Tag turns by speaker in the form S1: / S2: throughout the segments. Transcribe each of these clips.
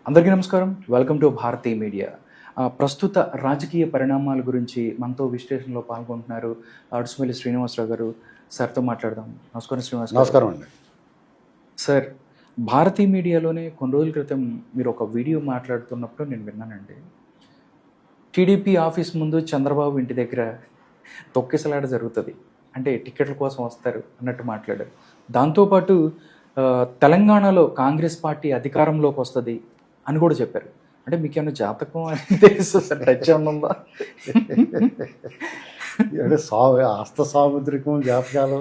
S1: అందరికీ నమస్కారం. Welcome to Bharati media. ప్రస్తుత రాజకీయ పరిణామాల గురించి మనతో విశ్లేషణలో పాల్గొంటున్నారు అడుసుమల్లి శ్రీనివాసరావు గారు. సార్తో మాట్లాడదాం. నమస్కారం శ్రీనివాస్ గారు.
S2: నమస్కారం అండి.
S1: సార్, భారతీ మీడియాలోనే కొన్ని రోజుల క్రితం మీరు ఒక వీడియో మాట్లాడుతున్నప్పుడు నేను విన్నానండి. టీడీపీ ఆఫీస్ ముందు చంద్రబాబు ఇంటి దగ్గర తొక్కిసలాట జరుగుతుంది, అంటే టికెట్ల కోసం వస్తారు అన్నట్టు మాట్లాడారు. దాంతోపాటు తెలంగాణలో కాంగ్రెస్ పార్టీ అధికారంలోకి వస్తుంది అని కూడా చెప్పారు. అంటే మీకు ఏమైనా జాతకం అని తెలుసు సార్? టచ్ ఉందా?
S2: అంటే హస్త సాముద్రికం జాతకాలు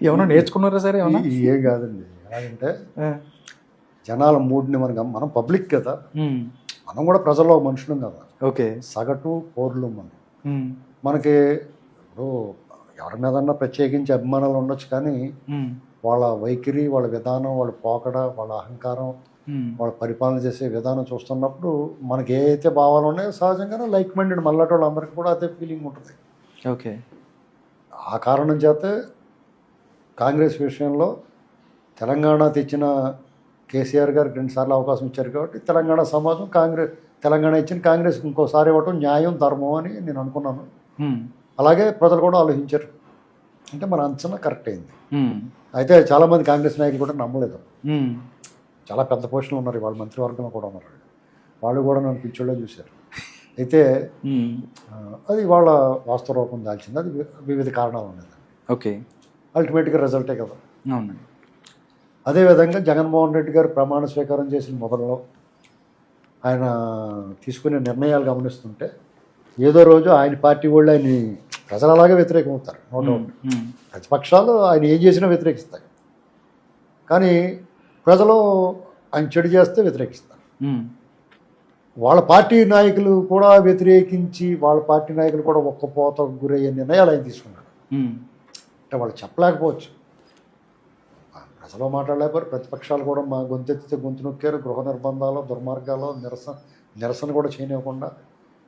S1: ఏమైనా నేర్చుకున్నారా సార్? ఏమన్నా
S2: ఏం కాదండి. ఎలాగంటే జనాల మూడ్ని మనం పబ్లిక్ కదా, మనం కూడా ప్రజల్లో మనుషులం కదా.
S1: ఓకే.
S2: సగటు పౌరులు మనకి ఇప్పుడు ఎవరి మీదన్నా ప్రత్యేకించి అభిమానాలు ఉండొచ్చు, కానీ వాళ్ళ వైఖరి, వాళ్ళ విధానం, వాళ్ళ పోకడ, వాళ్ళ అహంకారం, వాళ్ళ పరిపాలన చేసే విధానం చూస్తున్నప్పుడు మనకి ఏ అయితే భావాలు ఉన్నాయో సహజంగానే లైక్ మైండెడ్ మళ్ళాటి వాళ్ళందరికీ కూడా అదే ఫీలింగ్ ఉంటుంది.
S1: ఓకే.
S2: ఆ కారణం చేతే కాంగ్రెస్ విషయంలో తెలంగాణ తెచ్చిన కేసీఆర్ గారికి 2 సార్లు అవకాశం ఇచ్చారు కాబట్టి తెలంగాణ సమాజం తెలంగాణ ఇచ్చిన కాంగ్రెస్కి ఇంకోసారి ఇవ్వటం న్యాయం, ధర్మం అని నేను అనుకున్నాను. అలాగే ప్రజలు కూడా ఆలోచించారు. అంటే మన అంచనా కరెక్ట్ అయింది. అయితే చాలామంది కాంగ్రెస్ నాయకులు కూడా నమ్మలేదు. చాలా పెద్ద పొజిషన్లు ఉన్నారు, వాళ్ళ మంత్రివర్గంలో కూడా ఉన్నారు. వాళ్ళు కూడా నన్ను పిచ్చోళ్ళే చూశారు. అయితే అది వాళ్ళ వాస్తవ రూపం దాల్చింది. అది వివిధ కారణాలు ఉన్నాయి.
S1: ఓకే.
S2: అల్టిమేట్గా రిజల్టే కదా.
S1: అవునండి.
S2: అదేవిధంగా జగన్మోహన్ రెడ్డి గారు ప్రమాణ స్వీకారం చేసిన మొదలలో ఆయన తీసుకునే నిర్ణయాలు గమనిస్తుంటే ఏదో రోజు ఆయన పార్టీ వాళ్ళు ఆయన ప్రజలు అలాగే వ్యతిరేకం అవుతారు. No doubt. ప్రతిపక్షాలు ఆయన ఏం చేసినా వ్యతిరేకిస్తాయి, కానీ ప్రజలు ఆయన చెడు చేస్తే వ్యతిరేకిస్తారు. వాళ్ళ పార్టీ నాయకులు కూడా వ్యతిరేకించి వాళ్ళ పార్టీ నాయకులు కూడా ఒక్కపోత గురయ్యే నిర్ణయాలు ఆయన తీసుకున్నాడు. అంటే వాళ్ళు చెప్పలేకపోవచ్చు, ప్రజలు మాట్లాడలేకపోయారు. ప్రతిపక్షాలు కూడా మా గొంతెత్తితే గొంతు నొక్కారు. గృహ నిర్బంధాలు, దుర్మార్గాలు, నిరసన కూడా చేయనివ్వకుండా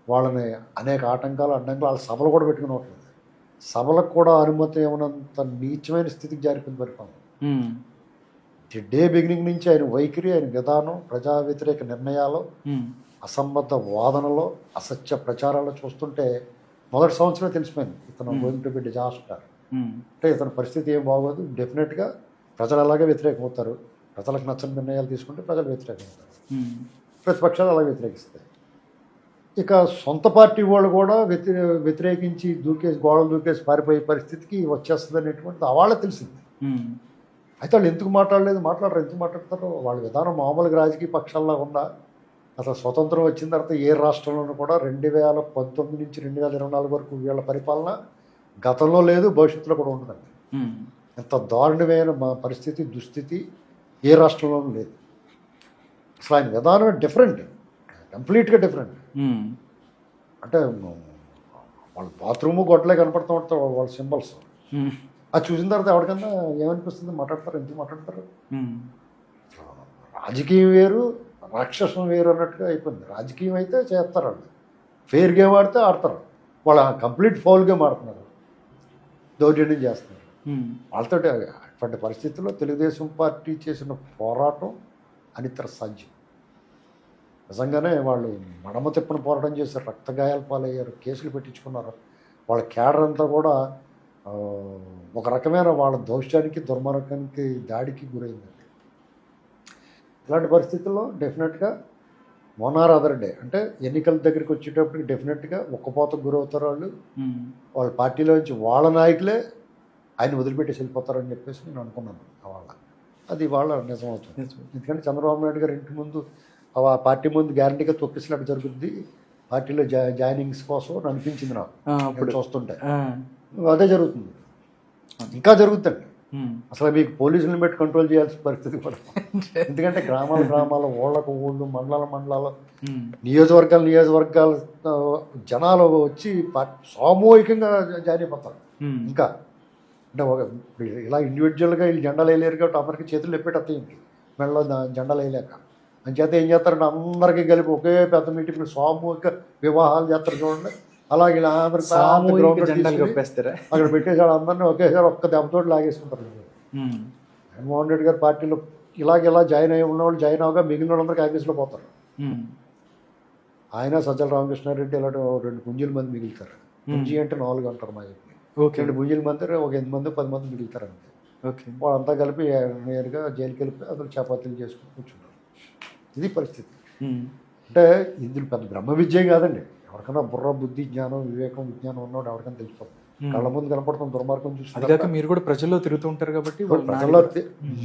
S2: వాళ్ళని అనేక ఆటంకాలు, అడ్డంకులు, వాళ్ళ సభలు కూడా పెట్టుకుని ఉంటుంది. సభలకు కూడా అనుమతి ఏమన్నంత నీచమైన స్థితికి జారిపోయింది పరిపాలన. డే బిగినింగ్ నుంచి ఆయన వైఖరి, ఆయన విధానం, ప్రజా వ్యతిరేక నిర్ణయాలు, అసంబద్ధ వాదనలో, అసత్య ప్రచారాలు చూస్తుంటే మొదటి సంవత్సరమే తెలిసిపోయింది ఇతను గోయింగ్ టు బి డిజాస్టర్. అంటే ఇతని పరిస్థితి ఏం బాగోదు. డెఫినెట్గా ప్రజలు అలాగే వ్యతిరేకం అవుతారు. ప్రజలకు నచ్చని నిర్ణయాలు తీసుకుంటే ప్రజలు వ్యతిరేకం అవుతారు. ప్రతిపక్షాలు అలాగే వ్యతిరేకిస్తాయి. ఇక సొంత పార్టీ వాళ్ళు కూడా వ్యతిరేకించి గోడలు దూకేసి పారిపోయే పరిస్థితికి వచ్చేస్తుంది అనేటువంటిది వాళ్ళే తెలిసింది. అయితే వాళ్ళు ఎందుకు మాట్లాడరు, ఎందుకు మాట్లాడతారు? వాళ్ళ విధానం మామూలుగా రాజకీయ పక్షాల్లో ఉందా? అసలు స్వతంత్రం వచ్చిన తర్వాత ఏ రాష్ట్రంలోనూ కూడా 2019 నుంచి 2024 వరకు వీళ్ళ పరిపాలన గతంలో లేదు, భవిష్యత్తులో కూడా ఉండదండి. ఎంత దారుణమైన పరిస్థితి, దుస్థితి ఏ రాష్ట్రంలోనూ లేదు. అసలు ఆయన విధానమే డిఫరెంట్, కంప్లీట్గా డిఫరెంట్. అంటే వాళ్ళ బాత్రూము గొడ్డలే కనపడుతూ ఉంటారు వాళ్ళ సింబల్స్. అది చూసిన తర్వాత ఎవరికన్నా ఏమనిపిస్తుంది? మాట్లాడతారు, ఎందుకు మాట్లాడతారు? రాజకీయం వేరు, రాక్షసం వేరు అన్నట్టుగా అయిపోయింది. రాజకీయం అయితే చేస్తారు, వాళ్ళు ఫెయిర్ గేమ్ ఆడితే ఆడతారు. వాళ్ళ కంప్లీట్ ఫౌల్ గేమ్ ఆడుతున్నారు, దౌర్జన్యం చేస్తున్నారు. వాళ్ళతో అటువంటి పరిస్థితుల్లో తెలుగుదేశం పార్టీ చేసిన పోరాటం అనితర సాధ్యం. నిజంగానే వాళ్ళు మడమ తిప్పన పోరాటం చేశారు, రక్తగాయాలు పాలయ్యారు, కేసులు పెట్టించుకున్నారు. వాళ్ళ క్యాడర్ అంతా కూడా ఒక రకమైన వాళ్ళ దౌష్యానికి, దుర్మార్గానికి, దాడికి గురైందండి. ఇలాంటి పరిస్థితుల్లో డెఫినెట్గా వన్ ఆర్ అదర్ డే, అంటే ఎన్నికల దగ్గరికి వచ్చేటప్పటికి డెఫినెట్గా ఒక్కపోతకు గురవుతారు వాళ్ళు. వాళ్ళ పార్టీలో నుంచి వాళ్ళ నాయకులే ఆయన వదిలిపెట్టేసి వెళ్ళిపోతారని చెప్పేసి నేను అనుకున్నాను. అది వాళ్ళ నిజమవుతుంది. ఎందుకంటే చంద్రబాబు నాయుడు గారు ఇంటి ముందు ఆ పార్టీ ముందు గ్యారంటీగా తొక్కిసినట్టు జరుగుద్ది పార్టీలో జాయినింగ్స్ కోసం అనిపించింది నాకు చూస్తుంటే. అదే జరుగుతుంది, ఇంకా జరుగుతుంది. అసలు మీకు పోలీసులను పెట్టి కంట్రోల్ చేయాల్సిన పరిస్థితి కూడా. ఎందుకంటే గ్రామాల ఊళ్ళు, మండలాలు, నియోజకవర్గాలు జనాలు వచ్చి సామూహికంగా జాయిన్ అయిపోతారు. ఇంకా అంటే ఇలా ఇండివిజువల్గా వీళ్ళు జెండాలు వేయలేరు కాబట్టి అందరికీ చేతులు ఎప్పేటత్తాయి మెడలో జెండాలు వేయలేక. అంచేత ఏం చేస్తారంటే అందరికీ కలిపి ఒకే పెద్ద మీటింగ్ సామూహిక వివాహాలు చేస్తారు చూడండి. అలాగే ఇలా అక్కడ పెట్టేసాడు అందరినీ ఒకేసారి ఒక్క దెబ్బతోటి లాగేసుకుంటారు. జగన్మోహన్ రెడ్డి గారి పార్టీలో ఇలా జాయిన్ అయ్యి ఉన్నవాళ్ళు జాయిన్ అవగా మిగిలిన వాళ్ళందరూ కాంగ్రెస్లో పోతారు.
S1: ఉమ్.
S2: ఆయన సజ్జల రామకృష్ణారెడ్డి ఇలాంటి 2 పుంజుల మంది మిగులుతారు. పుంజి అంటే 4 అంటారు మా చెప్పి.
S1: ఓకే.
S2: 2 పుంజుల మంది ఒక 8 మంది 10 మంది మిగులుతారు అంతే.
S1: ఓకే.
S2: వాళ్ళంతా కలిపి నేరుగా జైలుకి వెళ్ళిపోయి అసలు చపాతీలు చేసుకుని కూర్చున్నారు. ఇది పరిస్థితి.
S1: ఉమ్.
S2: అంటే ఇందులో పెద్ద బ్రహ్మ విద్య కాదండి. ఎవరికైనా బుర్ర, బుద్ధి, జ్ఞానం, వివేకం, విజ్ఞానం ఉన్నవాడు ఎవరికైనా తెలిసిపోతుంది. కళ్ళ ముందు కనపడుతుంది దుర్మార్గం
S1: అది
S2: చూస్తుంది.
S1: కాక మీరు కూడా ప్రజల్లో తిరుగుతూ ఉంటారు కాబట్టి వాళ్ళు
S2: ప్రజల్లో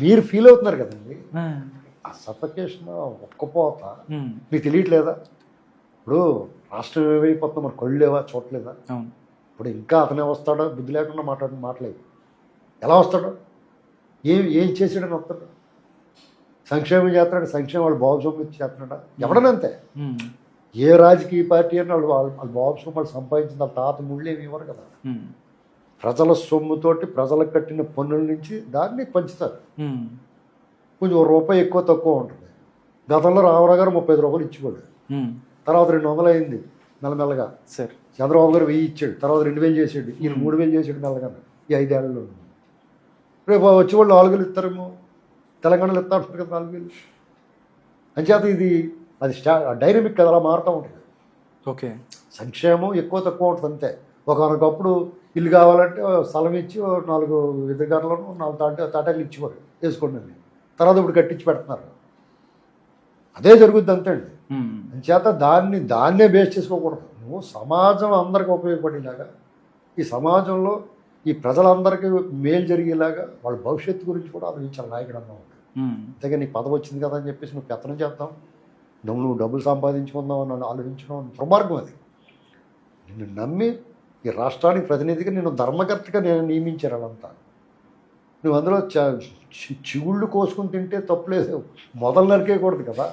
S2: మీరు ఫీల్ అవుతున్నారు కదండి. ఆ సఫకేషన్, ఒక్కపోత
S1: ఉమ్.
S2: మీకు తెలియట్లేదా? ఇప్పుడు రాష్ట్రం ఏమైపోతుందో మన కళ్ళు లేవా, చూడలేదా?
S1: అవును.
S2: ఇప్పుడు ఇంకా అతనే వస్తాడో, బుద్ధి లేకుండా మాట్లాడలేదు. ఎలా వస్తాడు? ఏం చేసాడని వస్తాడు? సంక్షేమం చేస్తున్నాడు, సంక్షేమం వాళ్ళు బాబుస్వామి చేస్తున్నాడా? ఎవడనంతే.
S1: ఉమ్. ఏ
S2: ఏ రాజకీయ పార్టీ అని వాళ్ళు బాబుస్వామి వాళ్ళు సంపాదించిన వాళ్ళ తాత ముళ్ళు ఏమి ఇవ్వరు కదా.
S1: ఉమ్.
S2: ప్రజల సొమ్ముతోటి ప్రజలకు కట్టిన పన్నుల నుంచి దాన్ని పంచుతారు.
S1: ఉమ్.
S2: కొంచెం ₹1 ఎక్కువ తక్కువ ఉంటుంది. గతంలో రామారావు గారు 35 రూపాయలు ఇచ్చేవాడు.
S1: ఉమ్.
S2: తర్వాత 200 అయింది మెల్లమెల్లగా.
S1: సార్.
S2: చంద్రబాబు గారు 1000 ఇచ్చాడు, తర్వాత 2000 చేసాడు, ఈయన 3000 చేసాడు మెల్లగా ఈ 5 ఏళ్లలో. రేపు వచ్చేవాళ్ళు 4000 ఇస్తారేమో. తెలంగాణలో ఇస్తా అంటారు కదా 4000. అంచేత అది డైనమిక్ కదా, అలా మారుతూ ఉంటుంది.
S1: ఓకే.
S2: సంక్షేమం ఎక్కువ తక్కువ ఉంటుంది అంతే. ఒకనొకప్పుడు ఇల్లు కావాలంటే స్థలం ఇచ్చి 4 ఎదురుగారులను 4 తాటాకులు ఇచ్చేవారు వేసుకోండి అని. తర్వాత ఇప్పుడు కట్టించి పెడుతున్నారు. అదే జరుగుద్ది అంతే అండి.
S1: ఉమ్.
S2: అంచేత దాన్నే బేస్ చేసుకోకూడదు. నువ్వు సమాజం అందరికీ ఉపయోగపడేలాగా, ఈ సమాజంలో ఈ ప్రజలందరికీ మేలు జరిగేలాగా వాళ్ళ భవిష్యత్తు గురించి కూడా ఆలోచించాలి నాయకుడు అన్నా ఉంటుంది.
S1: ఉమ్.
S2: అంతేగా నీకు పదవి వచ్చింది కదా అని చెప్పేసి నువ్వు పెత్తనం చేద్దాం, నువ్వు డబ్బులు సంపాదించుకుందాం అని ఆలోచించడం దుర్మార్గం. అది నిన్ను నమ్మి ఈ రాష్ట్రానికి ప్రతినిధిగా నేను ధర్మకర్తగా నేను నియమించారు వాళ్ళంతా. నువ్వు అందులో చిగుళ్ళు కోసుకుని తింటే తప్పులేదు, మొదలు నరికేయకూడదు కదా.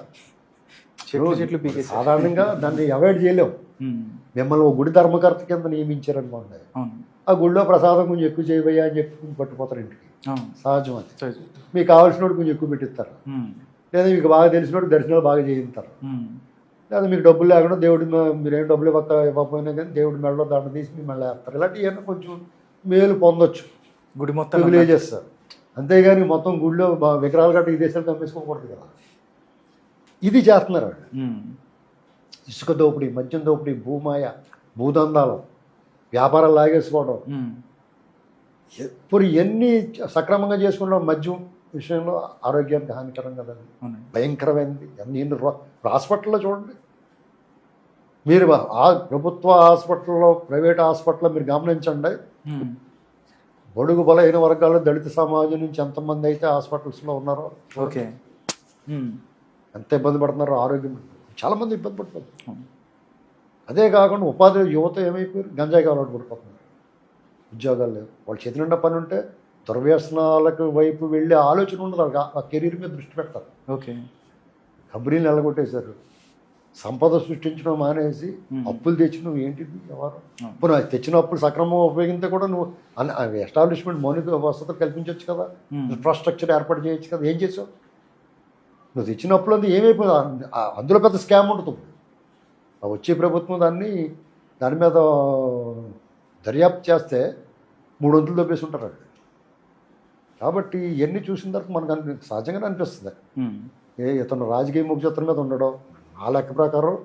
S1: చెట్లు పీకేసి
S2: సాధారణంగా దాన్ని అవాయిడ్ చేయలేము.
S1: ఉమ్.
S2: మిమ్మల్ని ఒక గుడి ధర్మకర్త కింద నియమించారనుకోండి,
S1: అవును.
S2: ఆ గుడిలో ప్రసాదం కొంచెం ఎక్కువ చేయబోయా అని చెప్పి పట్టుకుపోతారు ఇంటికి.
S1: అవును.
S2: సహజం అది.
S1: సరే.
S2: మీకు కావాల్సినోడు కొంచెం ఎక్కువ పెట్టిస్తారు,
S1: ఉమ్.
S2: లేదా మీకు బాగా తెలిసినోడు దర్శనాలు బాగా చేయిస్తారు,
S1: ఉమ్.
S2: లేదా మీకు డబ్బులు లేకుండా దేవుడి మీరేం డబ్బులు ఇవ్వకపోయినా కానీ దేవుడి మెడలో దండ తీసి మీ మెడలో వేస్తారు. ఇలాంటివి ఏమైనా కొంచెం మేలు పొందొచ్చు,
S1: గుడి మొత్తం
S2: ప్రివిలేజెస్. అంతేగాని మొత్తం గుడిలో విగ్రహాలు గట్రా ఈ దేశాలు కమ్మేసుకోకూడదు కదా. ఇది చేస్తున్నారు వాళ్ళు.
S1: ఉమ్.
S2: ఇసుక దోపిడీ, మద్యం దోపిడీ, భూమాయ, భూదందాలు, వ్యాపారాలు లాగేసుకోవడం.
S1: ఉమ్.
S2: ఇప్పుడు ఎన్ని సక్రమంగా చేసుకున్నాం. మద్యం విషయంలో ఆరోగ్యానికి హానికరం కదండి,
S1: అవునండి.
S2: భయంకరమైనది. నేను హాస్పిటల్లో చూడండి, మీరు ప్రభుత్వ హాస్పిటల్లో, ప్రైవేట్ హాస్పిటల్లో మీరు గమనించండి.
S1: ఉమ్.
S2: బడుగు బలహీన వర్గాలు, దళిత సమాజం నుంచి ఎంతమంది అయితే హాస్పిటల్స్లో ఉన్నారో,
S1: ఓకే. ఉమ్.
S2: ఎంత ఇబ్బంది పడుతున్నారో ఆరోగ్యం. చాలామంది ఇబ్బంది పడుతున్నారు.
S1: అవును.
S2: అదే కాకుండా ఉపాధి యువత ఏమైపోయారు, గంజాయి కావాలంటే పడిపోతున్నారు. ఉద్యోగాలు లేవు, వాళ్ళ చేతి నిండా పని ఉంటే దుర్వ్యసనాలకు వైపు వెళ్ళే ఆలోచన ఉండదు. వాళ్ళకి ఆ కెరీర్ మీద దృష్టి పెడతారు.
S1: ఓకే.
S2: కంపెనీలు నెలగొట్టేశారు, సంపద సృష్టించడం మానేసి అప్పులు తెచ్చి నువ్వు ఏంటిది ఎవరు ఇప్పుడు తెచ్చిన అప్పులు సక్రమంగా ఉపయోగిస్తే కూడా నువ్వు ఎస్టాబ్లిష్మెంట్ మౌలిక వసతులు కల్పించవచ్చు కదా, ఇన్ఫ్రాస్ట్రక్చర్ ఏర్పాటు చేయొచ్చు కదా. ఏం చేసావు? నువ్వు తెచ్చిన అప్పులు అంతా ఏమైపోయింది? అందులో పెద్ద స్కామ్ ఉంటుంది. వచ్చే ప్రభుత్వం దాని మీద దర్యాప్తు చేస్తే 3 వంతులు దొబ్బేసి ఉంటారు వాళ్ళు. కాబట్టి ఇవన్నీ చూసిన తర్వాత మనకు సహజంగానే అనిపిస్తుంది, ఇతను రాజకీయ ముఖ్యత్వం మీద ఉండడం. ఆ లెక్క ప్రకారం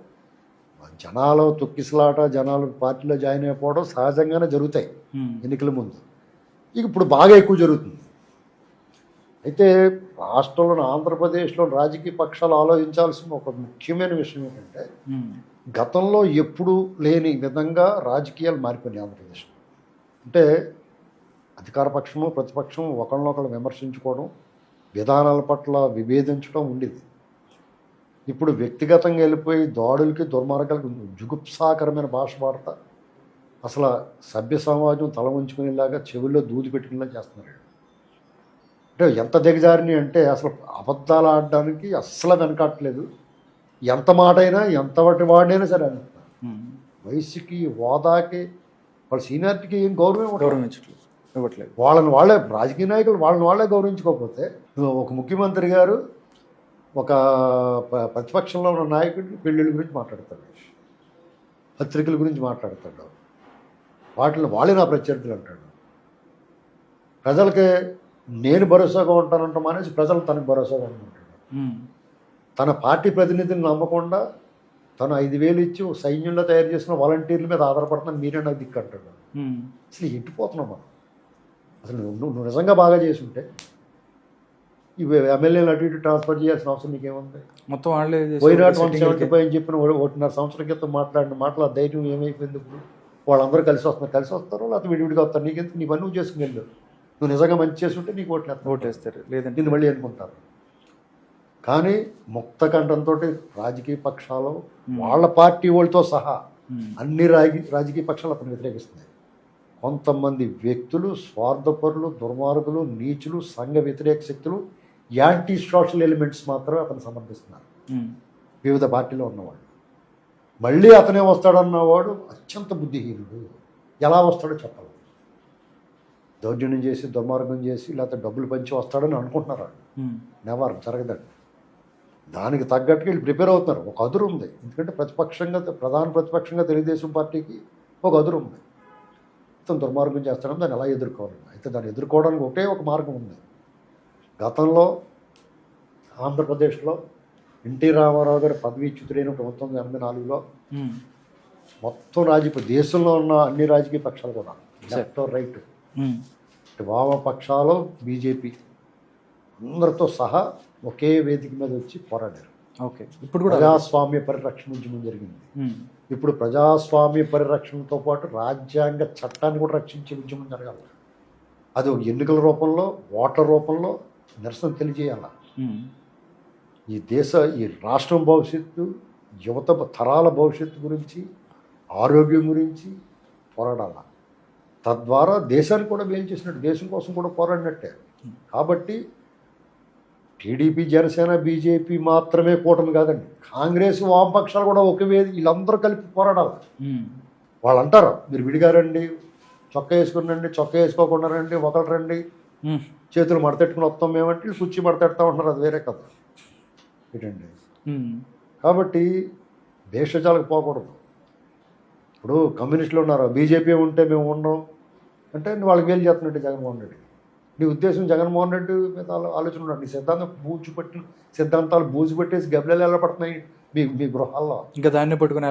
S2: జనాలు తొక్కిసలాట, జనాలు పార్టీలో జాయిన్ అయిపోవడం సహజంగానే జరుగుతాయి ఎన్నికల ముందు. ఇప్పుడు బాగా ఎక్కువ జరుగుతుంది. అయితే రాష్ట్రంలోని, ఆంధ్రప్రదేశ్లోని రాజకీయ పక్షాలు ఆలోచించాల్సిన ఒక ముఖ్యమైన విషయం ఏంటంటే, గతంలో ఎప్పుడూ లేని విధంగా రాజకీయాలు మారిపోయినాయి ఆంధ్రప్రదేశ్లో. అంటే అధికార పక్షము, ప్రతిపక్షం ఒకళ్ళనొకళ్ళు విమర్శించుకోవడం, విధానాల పట్ల విభేదించడం ఉండేది. ఇప్పుడు వ్యక్తిగతంగా వెళ్ళిపోయి దాడులకి, దుర్మార్గాలకు, జుగుప్సాకరమైన భాష వాడతా అసలు సభ్య సమాజం తల ఉంచుకునేలాగా చెవుల్లో దూది పెట్టుకునేలా చేస్తున్నారు. అంటే ఎంత దిగజారిని అంటే అసలు అబద్ధాలు ఆడడానికి అస్సలు వెనకాట్లేదు. ఎంత మాట అయినా, ఎంత వాడినైనా సరే అంటున్నారు. వయసుకి, హోదాకి, వాళ్ళ సీనియారిటీకి ఏం
S1: ఇవ్వట్లేదు.
S2: వాళ్ళే రాజకీయ నాయకులు వాళ్ళే గౌరవించుకోకపోతే, ఒక ముఖ్యమంత్రి గారు ఒక ప్రతిపక్షంలో ఉన్న నాయకుడిని పెళ్ళిళ్ళ గురించి మాట్లాడతాడు, పత్రికల గురించి మాట్లాడతాడు, వాళ్ళే నా ప్రత్యర్థులు అంటాడు. ప్రజలకి నేను భరోసాగా ఉంటానంట మానేసి ప్రజలు తనకు భరోసాగా ఉంటాడు. తన పార్టీ ప్రతినిధిని నమ్మకుండా తను 5,000 ఇచ్చి ఓ సైన్యంలో తయారు చేసిన వాలంటీర్ల మీద ఆధారపడుతున్నాను, మీరే నాకు దిక్కు అంటాడు. అసలు ఎట్టిపోతున్నాం మనం. అసలు నువ్వు నిజంగా బాగా చేసి ఉంటే ఇవి ఎమ్మెల్యేలు అటు ఇటు ట్రాన్స్ఫర్ చేయాల్సిన అవసరం నీకేముంది?
S1: మొత్తం వాళ్ళే
S2: వైనాట్ 175 అని చెప్పిన 1.5 సంవత్సరం క్రితం మాట్లాడిన మాటలు ఆ ధైర్యం ఏమైపోయింది ఇప్పుడు? వాళ్ళందరూ కలిసి వస్తారో లేకపోతే విడివిడిగా వస్తారు, నీకెందుకు? నీ పని నువ్వు చేసుకుని వెళ్ళు. నువ్వు నిజంగా మంచి చేసి ఉంటే నీకు
S1: ఓటేస్తారు, లేదంటే
S2: నిన్ను మళ్ళీ అనుకుంటారు. కానీ ముక్త కంఠంతో రాజకీయ పక్షాలు వాళ్ళ పార్టీ వాళ్ళతో సహా అన్ని రాజకీయ పక్షాలు అతను వ్యతిరేకిస్తున్నాయి. కొంతమంది వ్యక్తులు, స్వార్థపరులు, దుర్మార్గులు, నీచులు, సంఘ వ్యతిరేక శక్తులు, యాంటీ సోషల్ ఎలిమెంట్స్ మాత్రమే అతను సమర్థిస్తున్నారు వివిధ పార్టీలో ఉన్నవాళ్ళు. మళ్ళీ అతనే వస్తాడన్నవాడు అత్యంత బుద్ధిహీనుడు. ఎలా వస్తాడో చెప్పాలి. దౌర్జన్యం చేసి, దుర్మార్గం చేసి, లేకపోతే డబ్బులు పంచి వస్తాడని అనుకుంటున్నారు వాళ్ళు. నెవర్ జరగదండి. దానికి తగ్గట్టుగా వీళ్ళు ప్రిపేర్ అవుతున్నారు. ఒక అదురు ఉంది. ఎందుకంటే ప్రధాన ప్రతిపక్షంగా తెలుగుదేశం పార్టీకి ఒక అదురు ఉంది. మొత్తం దుర్మార్గం చేస్తాడని దాన్ని ఎలా ఎదుర్కోవాలి. అయితే దాన్ని ఎదుర్కోవడానికి ఒకే ఒక మార్గం ఉంది. గతంలో ఆంధ్రప్రదేశ్లో ఎన్టీ రామారావు గారు పదవీచ్యుతుడైన 1984లో మొత్తం దేశంలో ఉన్న అన్ని రాజకీయ పక్షాలు కూడా లెఫ్ట్ రైట్, వామపక్షాలు, బీజేపీ అందరితో సహా ఒకే వేదిక మీద వచ్చి పోరాడారు.
S1: ఓకే, ఇప్పుడు కూడా
S2: ప్రజాస్వామ్య పరిరక్షణ ఉద్యమం జరిగింది. ఇప్పుడు ప్రజాస్వామ్య పరిరక్షణతో పాటు రాజ్యాంగ చట్టాన్ని కూడా రక్షించే ఉద్యమం జరగాలి. అది ఒక ఎన్నికల రూపంలో, ఓట్ల రూపంలో నిరసన తెలియజేయాల. ఈ రాష్ట్రం భవిష్యత్తు, యువత తరాల భవిష్యత్తు గురించి, ఆరోగ్యం గురించి పోరాడాల. తద్వారా దేశానికి కూడా మేలు చేసినట్టు, దేశం కోసం కూడా పోరాడినట్టే. కాబట్టి టీడీపీ, జనసేన, బీజేపీ మాత్రమే కూటమి కాదండి. కాంగ్రెస్, వామపక్షాలు కూడా ఒకే వీళ్ళందరూ కలిపి పోరాడాలి. వాళ్ళు అంటారు మీరు విడిగా రండి, చొక్కా వేసుకుని రండి, చొక్కా వేసుకోకుండా రండి, ఒకరు రండి, చేతులు మడతెట్టుకుని వస్తాం మేమంటే వీళ్ళు కుర్చీ మడతెడతా ఉంటున్నారు. అది వేరే కథ ఏంటండి. కాబట్టి భేషజాలకు పోకూడదు. ఇప్పుడు కమ్యూనిస్టులు ఉన్నారు, బీజేపీ ఉంటే మేము ఉండం అంటే వాళ్ళకి మేలు చేస్తున్నట్టు జగన్మోహన్ రెడ్డి. నీ ఉద్దేశం జగన్మోహన్ రెడ్డి మీద ఆలోచన ఉన్నాడు. నీ సిద్ధాంతాలు బూజు పెట్టేసి గబ్బిలాలు ఎలా పడుతున్నాయి మీ గృహాల్లో?
S1: ఇంకా దాన్నే పట్టుకుని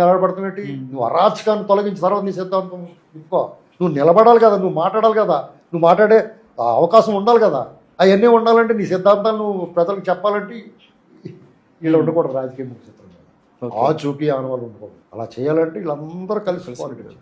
S2: ఎలా పడుతున్నట్టు? నువ్వు అరాచకాన్ని తొలగించిన తర్వాత నీ సిద్ధాంతం ఇంకో నువ్వు నిలబడాలి కదా, నువ్వు మాట్లాడాలి కదా, నువ్వు మాట్లాడే అవకాశం ఉండాలి కదా. అవన్నీ ఉండాలంటే నీ సిద్ధాంతాలు నువ్వు ప్రజలకు చెప్పాలంటే వీళ్ళు ఉండకూడదు. రాజకీయ ముఖ్యత్వం ఆ చూపి ఆనవాళ్ళు ఉండకూడదు. అలా చేయాలంటే వీళ్ళందరూ కలిసి